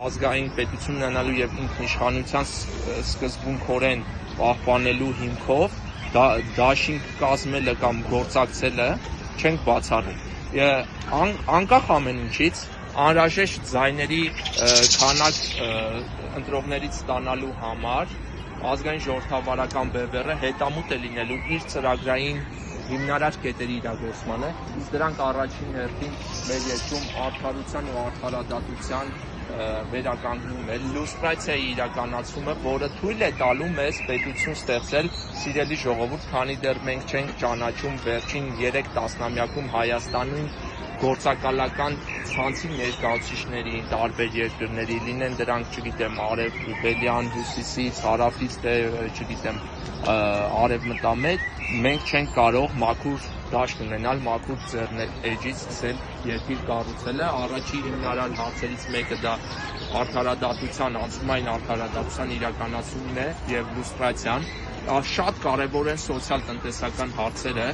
Ազգային պետություն ունենալու եւ ինքնիշխանության սկզբունքորեն պահպանելու հիմքով դաշինք կազմելը կամ գործակցելը չենք բացառում։ Անկախ ամեն ինչից անհրաժեշտ ձայների քանակ ընտրողներից ստանալու համար ազգային ժողովրդավարական բևեռը հետամուտ է լինելու իր ծրագրային հիմնարար կետերի իրագործմանը, իսկ դրանք առաջին հերթին մեր երկրում արդարության ու արդարադատության վերականգնում է, լուստրացիայի իրականացումը, որը թույլ է տալու մեզ պետություն ստեղծել, սիրելի ժողովուրդ, քանի դեռ մենք չենք ճանաչում վերջին 3 տասնամյակում Հայաստանում գործակալական ցանցի ներկայացուցիչների տարբեր երկրների, լինեն դրանք, չգիտեմ, արևելյան, հյուսիսից, հարավից, չգիտեմ, արևմտամետ, մենք չենք կարող մաքուր դաշտ ունենալ, մաքուր ձեռնեջից սկսել երկիր կառուցելը։ Առաջի հիմնարար հարցերից մեկը դա արդարադատության, անցումային արդարադատության իրականացումն է եւ լուստրացիան։ Շատ կարևոր են սոցիալ-տնտեսական հարցերը,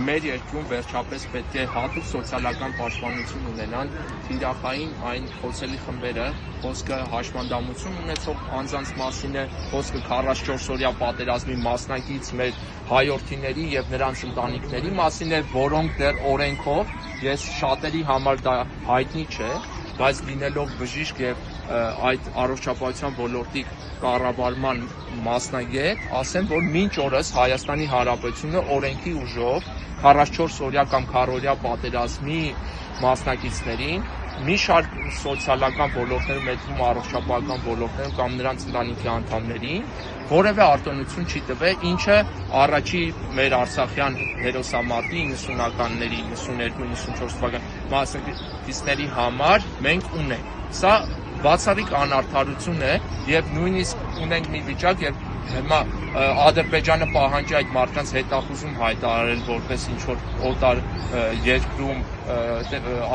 մեր երկրում վերջապես պետք է հատուկ սոցիալական պաշտպանություն ունենան թիրախային այն խոցելի խմբերը, խոսքը հաշմանդամություն ունեցող անձանց մասին է, խոսքը 44-օրյա պատերազմի մասնակից մեր հայրենիների եւ նրանց ընտանիքների մասին է, որոնք դեռ օրենքով, ես շատերի համար դա հայտնի չէ, բայց լինելով բժիշկ եւ այդ առողջապահության ոլորտի կառավարման մասնագետ, ասեմ, որ մինչ օրս Հայաստանի Հանրապետությունը օրենքի ուժով 44-օրյա կամ 40-օրյա պատերազմի մասնակիցներին մի շարք սոցիալական ոլորտներում, մեծում առողջապահական ոլորտներում կամ նրանց ընտանիքի անդամներին որևէ արտոնություն չի տվել, ինչը առաջի մեր արցախյան հերոսամարտի 90-ականների 92-94 թվական մասնակիցների համար մենք ունենք։ Սա բացառիկ անարդարություն է եւ նույնիսկ ունենք մի վիճակ, եւ հիմա Ադրբեջանը պահանջի այդ մարդկանց հետախուզում հայտարարել որպես ինչ որ օտար երկրում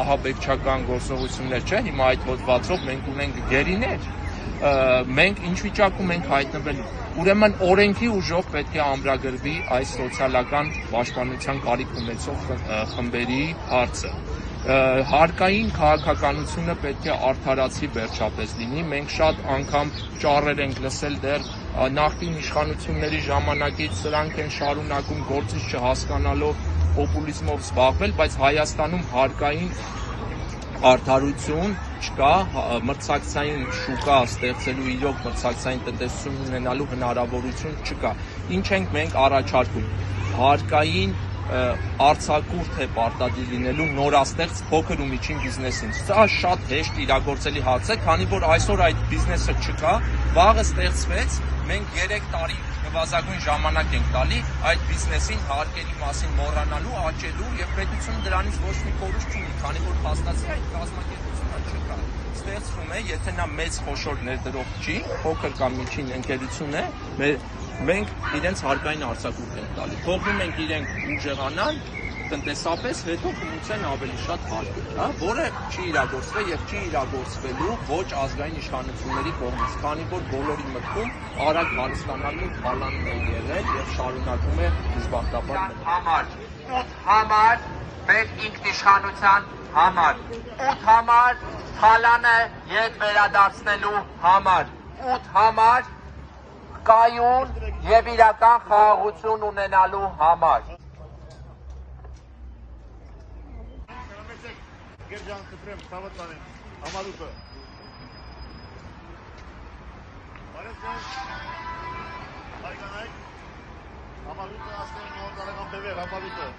ահաբեկչական գործողություններ, չէ՞, հիմա այդ հոդվածով մենք ունենք գերիներ, մենք ինչ վիճակում ենք հայտնվելու։ Ուրեմն օրենքի ուժով պետք է ամրագրվի այս սոցիալական պաշտպանության կարիք ունեցող խմբերի հարցը։ Հարկային քաղաքականությունը պետք է արդարացի վերջապես լինի։ Մենք շատ անգամ ճառեր ենք լսել դեռ նախկին իշխանությունների ժամանակից, սրանք են շարունակում գործից չհասկանալով պոպուլիզմով զբաղվել, բայց Հայաստանում հարկային արդարություն չկա, մրցակցային շուկա ստեղծելու, իրոք մրցակցային տնտեսություն ունենալու հնարավորություն չկա։ Ինչ ենք մենք առաջարկում։ Հարկային արձակուրդ է պարտադիր լինելու նորաստեղծ փոքր ու միջին բիզնեսին։ Սա շատ հեշտ իրագործելի հարց է, քանի որ այսօր այդ բիզնեսը չկա, վաղը ստեղծվեց, մենք 3 տարի նվազագույն ժամանակ ենք տալի այդ բիզնեսին հարկերի մասին մոռանալու, աճելու եւ պետությունը դրանից ոչ մի կորուստ չունի, քանի որ փաստացի այդ կազմակերպությունը չկա։ Ստեղծվում է, եթե նա մեծ խոշոր ներդրող չի, փոքր կամ միջին ընկերություն է, մենք իրենց հարկային արձակուրդ ենք տալի։ Թողնում ենք իրենք ուժեղանան տնտեսապես, հետո կմուծեն ավելի շատ հարկ, որը չի իրագործվել եւ չի իրագործվելու ոչ ազգային իշխանությունների կողմից, քանի որ բոլորի մտքում արագ հարստանալու բալանն է եղել եւ շարունակում է դժբախտաբար համար 8 համար մեր ինքնիշխանության համար 8 համար թալանը ետ վերադարձնելու համար 8 համար կայուն եւ իրական խաղաղություն ունենալու համար Գերջան կտրեմ, թավատ տանեմ, համալուտը։ Բարեցան, հայկանայք, համալուտը ասկեն նոր տարական բևեր, համալուտը։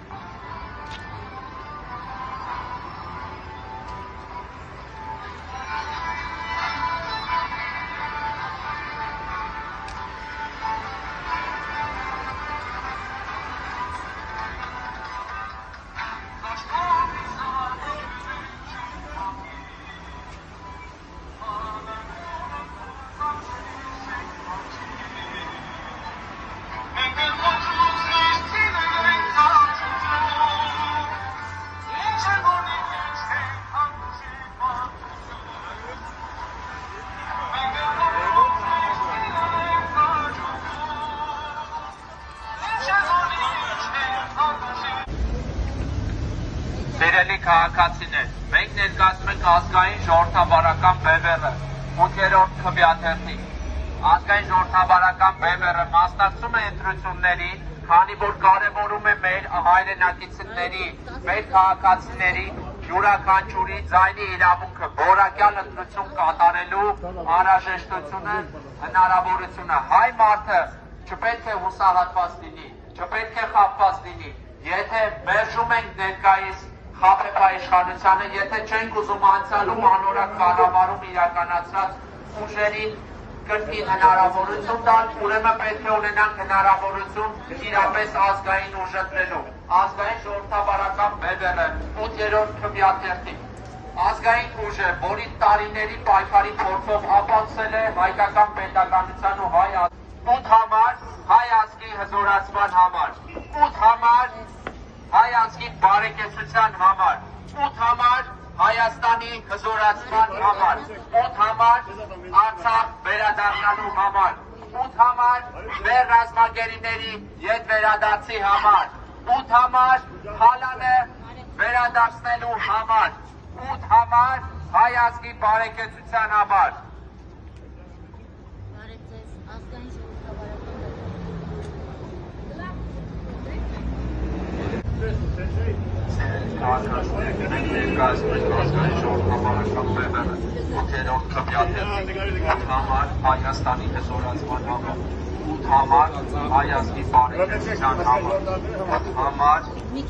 Սիրելի քաղաքացիներ, մենք ներկայացնում ենք ազգային ժողովրդավարական բևեռը։ 8-րդ քվեաթերթի։ Ազգային ժողովրդավարական բևեռը մասնակցում է ընտրություններին, քանի որ կարևորում է մեր հայրենակիցների, մեր քաղաքացիների յուրաքանչյուրի ձայնի իրավունքը, որակյալ ընտրություն կատարելու անհրաժեշտությունը, հնարավորությունը։ Հայ մարդը չպետք է հուսահատված լինի, չպետք է խաբված լինի։ Եթե մերժում ենք ներկայիս խաբեբա իշխանությանը, եթե չենք ուզում անցյալում անորակ կառավարում իրականացրած ուժերին կրկին հնարավորություն տալ, ուրեմն պետք է ունենանք հնարավորություն իրապես ազգային ուժ ընտրելու։ Ազգային ժողովրդավարական բևեռը 8-րդ քվեաթերթի ազգային ուժ է, որի տարիների պայքարի փորձով ապացուցել է հայկական պետականության ու հայ ազգի 8 համար հայ ազգի հզորացման համար, 8 համար հայ ազգի բարեկեցության համար, 8 համար Հայաստանի հզորացման համար, 8 համար Արցախ վերադառնալու համար, 8 համար մեր ռազմագերիների ետ վերադարձի համար, 8 համար Հալանը վերադարձնելու համար, 8 համար հայ ազգի բարեկեցության համար։ Ազգային ժողովրդավարական բևեռը 8-րդ քվեաթերթի 8 համար Հայաստանի հզորացման համար, 8 համար հայ ազգի բարեկեցության համար, 8 համար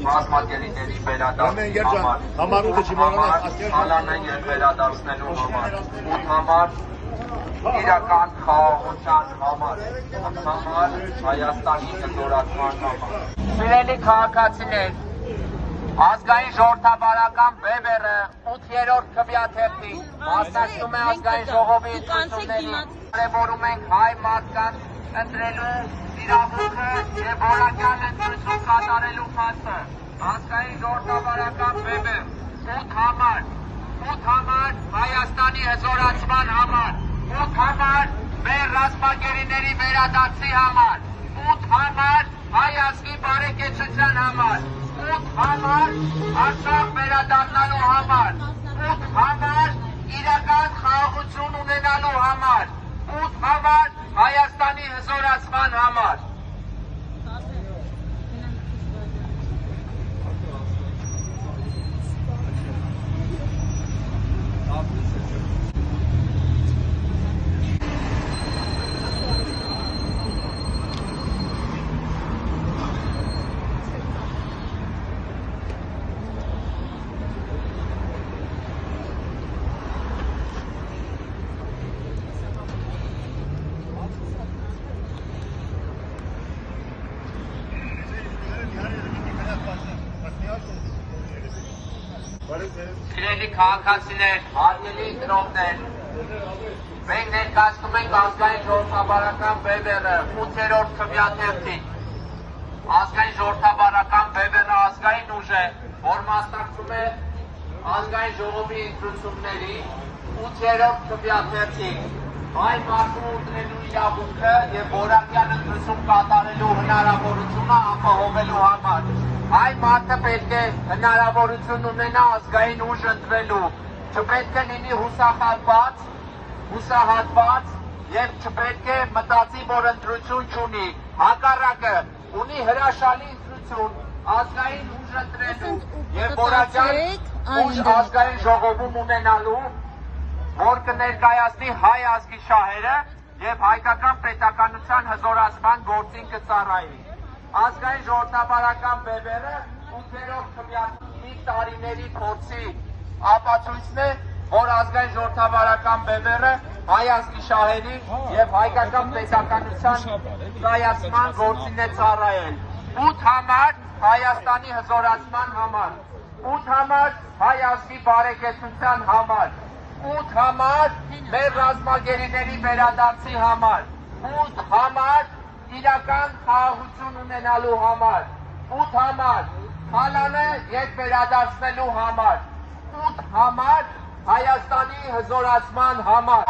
ռազմագերիների վերադարձի համար, 8 համար Հալանը ետ վերադարձնելու համար, 8 համար իրական խաղաղության համար, 8 համար Հայաստանի հզորացման համար։ Սիրելի քաղաքացիներ, Ազգային ժողովրդավարական բևեռը 8-րդ քվեաթերթի մասնակցում է ազգային ժողովի ընտրություններին, կարևորում ենք հայ մարդկանց ընտրելու իրավունքը և որակյալ ընտրություն կատարելու փաստը։ Ազգային ժողովրդավարական բևեռ 8 համար Հայաստանի հզորացման համար, 8 համար մեր ռազմագերիների վերադարձի համար, 8 համար հայ ազգի բարեկեցության համար, 8 համար Արցախ վերադառնալու համար, 8 համար իրական խաղաղություն ունենալու համար, 8 համար Հայաստանի հզորացման համար։ Սիրելի քաղաքացիներ, հարգելի ընտրողներ, մենք ներկայացնում ենք ազգային ժողովրդավարական բևեռը 8-րդ քվեաթերթի։ Ազգային ժողովրդավարական բևեռը ազգային ուժ է, որ մասնակցում է ազգային ժողովի ընտրությունների 8-րդ քվեաթերթի։ Հայ մարդու ընտրելու իրավունքը և որակյալ ընտրություն կատարելու հնարավորությունը ապահովելու համար։ Հայ մարդը պետք է հնարավորություն ունենա ազգային ուժ ընտրելու, չպետք է լինի հուսահատված և չպետք է մտածի, որ ընտրություն չունի, հակառակը ունի հրաշալի ընտրություն, ազգային ուժ ընտրելու և որակյալ ուժ ազգային ժողովում ունենալու, որ կներկայացնի հայ ազգի շահերը և հայկական պետականության հզորացման գործին կծառայի։ Ազգային ժողովրդավարական բևեռը 8-րդ քվեաթերթի տարիների փորձի ապացույցն է, որ ազգային ժողովրդավարական բևեռը հայ ազգի շահերի և հայկական պետականության կայացման գործին է ծառայել։ 8 համար Հայաստանի հզորացման համար, 8 համար հայ ազգի բարեկեցության համար, 8 համար մեր ռազմագերիների վերադարձի համար, 8 համար իրական խաղաղություն ունենալու համար, 8 համար Հալանը ետ վերադարձնելու համար, 8 համար Հայաստանի հզորացման համար։